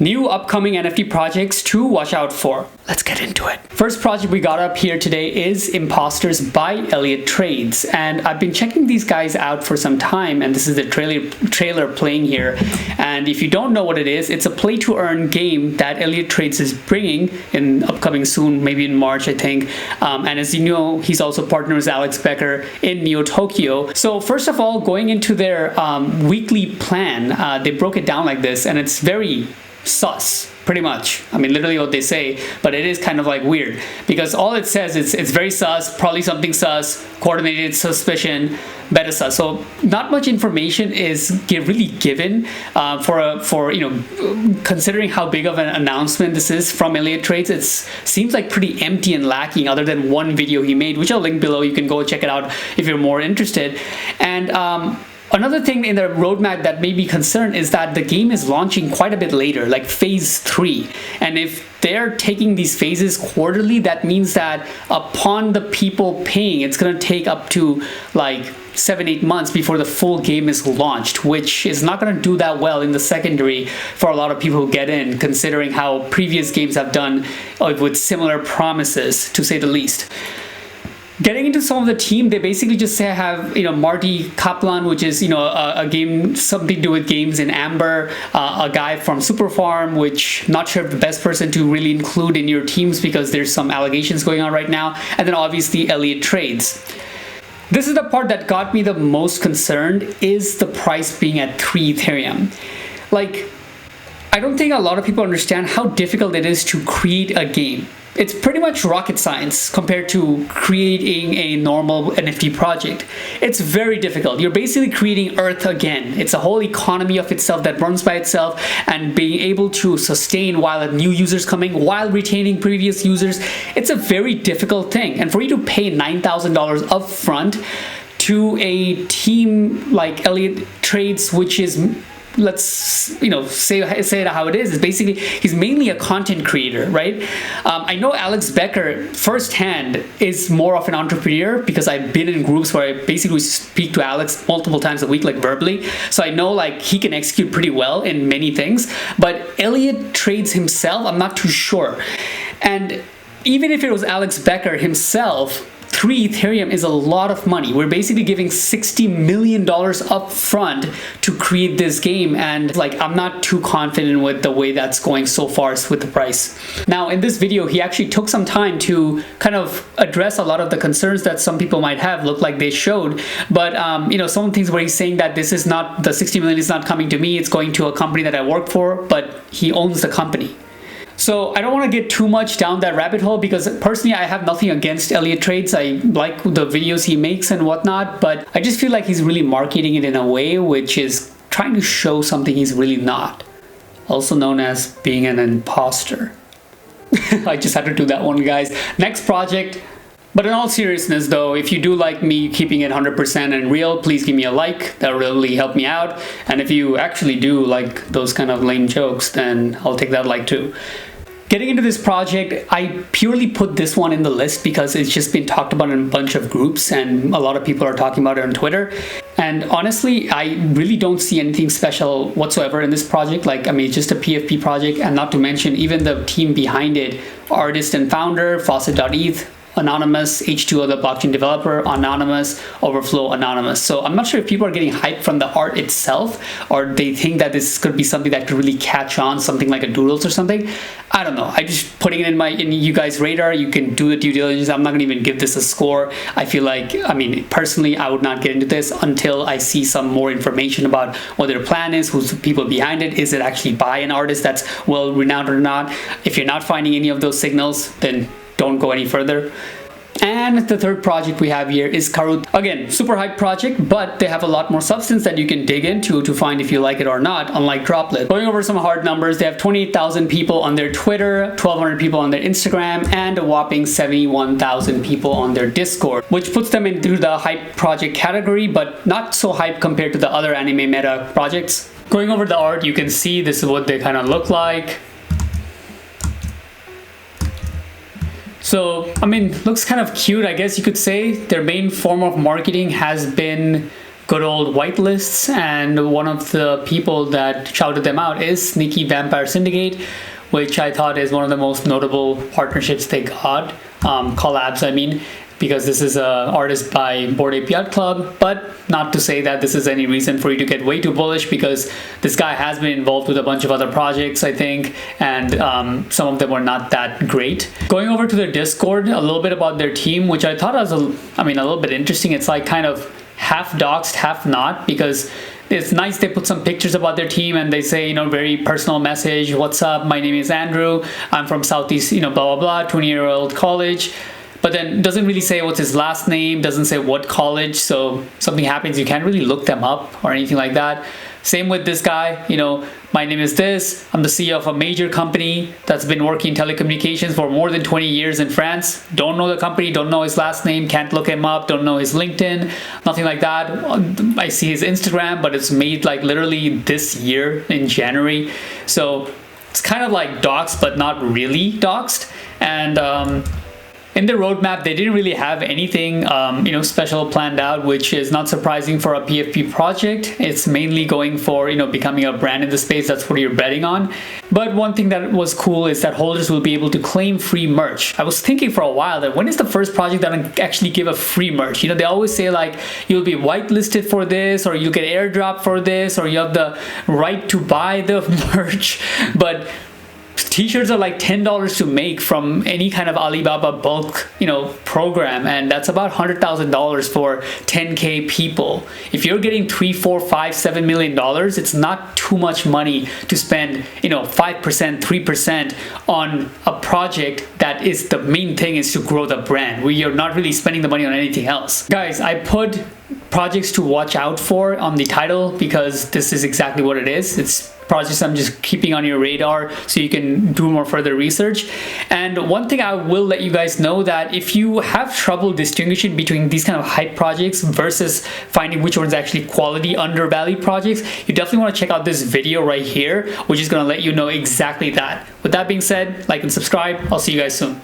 New upcoming NFT projects to watch out for. Let's get into it. First project we got up here today is Imposters by Elliot Trades. And I've been checking these guys out for some time, and this is the trailer playing here. And if you don't know what it is, it's a play to earn game that Elliot Trades is bringing in upcoming soon, maybe in March, I think. And as you know, he's also partnered with Alex Becker in Neo Tokyo. So first of all, going into their weekly plan, they broke it down like this, and it's very sus, pretty much. I mean, literally what they say, but it is kind of like weird because all it says is it's very sus, probably something sus, coordinated suspicion, beta sus. So not much information is really given for you know, considering how big of an announcement this is from Elliot Trades. It seems like pretty empty and lacking other than one video he made, which I'll link below. You can go check it out if you're more interested. And another thing in the roadmap that may be concerned is that the game is launching quite a bit later, like phase 3. And if they're taking these phases quarterly, that means that upon the people paying, it's going to take up to like 7-8 months before the full game is launched, which is not going to do that well in the secondary for a lot of people who get in, considering how previous games have done with similar promises, to say the least. Getting into some of the team, they basically just say I have, you know, Marty Kaplan, which is, you know, a game, something to do with games in Amber, a guy from Super Farm, which not sure if the best person to really include in your teams because there's some allegations going on right now, and then obviously Elliot Trades. This is the part that got me the most concerned, is the price being at 3 Ethereum. Like, I don't think a lot of people understand how difficult it is to create a game. It's pretty much rocket science compared to creating a normal NFT project. It's very difficult. You're basically creating Earth again. It's a whole economy of itself that runs by itself, and being able to sustain while new users coming, while retaining previous users. It's a very difficult thing. And for you to pay $9,000 up front to a team like Elliot Trades, which is, let's, you know, say it how it is basically he's mainly a content creator, right? I know Alex Becker firsthand is more of an entrepreneur because I've been in groups where I basically speak to Alex multiple times a week, like verbally, so I know like he can execute pretty well in many things. But Elliot Trades himself, I'm not too sure. And even if it was Alex Becker himself, 3 Ethereum is a lot of money. We're basically giving $60 million up front to create this game, and like I'm not too confident with the way that's going so far with the price. Now in this video, he actually took some time to kind of address a lot of the concerns that some people might have, looked like they showed. But you know, some things where he's saying that this is not, the 60 million is not coming to me, it's going to a company that I work for, but he owns the company. So I don't want to get too much down that rabbit hole because personally I have nothing against Elliot Trades. I like the videos he makes and whatnot, but I just feel like he's really marketing it in a way which is trying to show something he's really not. Also known as being an imposter. I just had to do that one, guys. Next project. But in all seriousness though, if you do like me keeping it 100% and real, please give me a like. That'll really help me out. And if you actually do like those kind of lame jokes, then I'll take that like too. Getting into this project, I purely put this one in the list because it's just been talked about in a bunch of groups and a lot of people are talking about it on Twitter. And honestly, I really don't see anything special whatsoever in this project. Like, I mean, it's just a PFP project, and not to mention even the team behind it, artist and founder, Faucet.eth, Anonymous, H2O, the blockchain developer, Anonymous, Overflow, Anonymous. So I'm not sure if people are getting hyped from the art itself, or they think that this could be something that could really catch on, something like a Doodles or something. I don't know. I just putting it in you guys' radar. You can do the due diligence. I'm not gonna even give this a score. I feel like, I mean, personally, I would not get into this until I see some more information about what their plan is, who's the people behind it. Is it actually by an artist that's well renowned or not? If you're not finding any of those signals, then don't go any further. And the third project we have here is Karuti. Again, super hype project, but they have a lot more substance that you can dig into to find if you like it or not, unlike Droplet. Going over some hard numbers, they have 28,000 people on their Twitter, 1,200 people on their Instagram, and a whopping 71,000 people on their Discord, which puts them into the hype project category, but not so hype compared to the other anime meta projects. Going over the art, you can see this is what they kind of look like. So, I mean, looks kind of cute, I guess you could say. Their main form of marketing has been good old whitelists, and one of the people that shouted them out is Sneaky Vampire Syndicate, which I thought is one of the most notable partnerships they got, collabs I mean, because this is a artist by Bored Ape Yacht Club. But not to say that this is any reason for you to get way too bullish, because this guy has been involved with a bunch of other projects, I think, and some of them were not that great. Going over to their Discord, a little bit about their team, which I thought was a little bit interesting. It's like kind of half doxed, half not, because it's nice they put some pictures about their team and they say, very personal message. What's up? My name is Andrew. I'm from Southeast, blah, blah, blah, 20-year-old college. But then doesn't really say what's his last name, doesn't say what college. So something happens, you can't really look them up or anything like that. Same with this guy, my name is this. I'm the CEO of a major company that's been working in telecommunications for more than 20 years in France. Don't know the company, don't know his last name, can't look him up, don't know his LinkedIn, nothing like that. I see his Instagram, but it's made like literally this year in January. So it's kind of like doxed, but not really doxed. And in the roadmap, they didn't really have anything, special planned out, which is not surprising for a PFP project. It's mainly going for, becoming a brand in the space. That's what you're betting on. But one thing that was cool is that holders will be able to claim free merch. I was thinking for a while that when is the first project that can actually give a free merch? They always say like, you'll be whitelisted for this, or you get airdrop for this, or you have the right to buy the merch. But t-shirts are like $10 to make from any kind of Alibaba bulk, program, and that's about $100,000 for 10K people. If you're getting $3, $4, $5, $7 million, it's not too much money to spend, 5%, 3% on a project that is the main thing is to grow the brand, where you're not really spending the money on anything else. Guys, I put projects to watch out for on the title because this is exactly what it is. It's projects I'm just keeping on your radar so you can do more further research. And one thing I will let you guys know, that if you have trouble distinguishing between these kind of hype projects versus finding which one's actually quality undervalued projects, you definitely want to check out this video right here, which is going to let you know exactly that. With that being said, like and subscribe. I'll see you guys soon.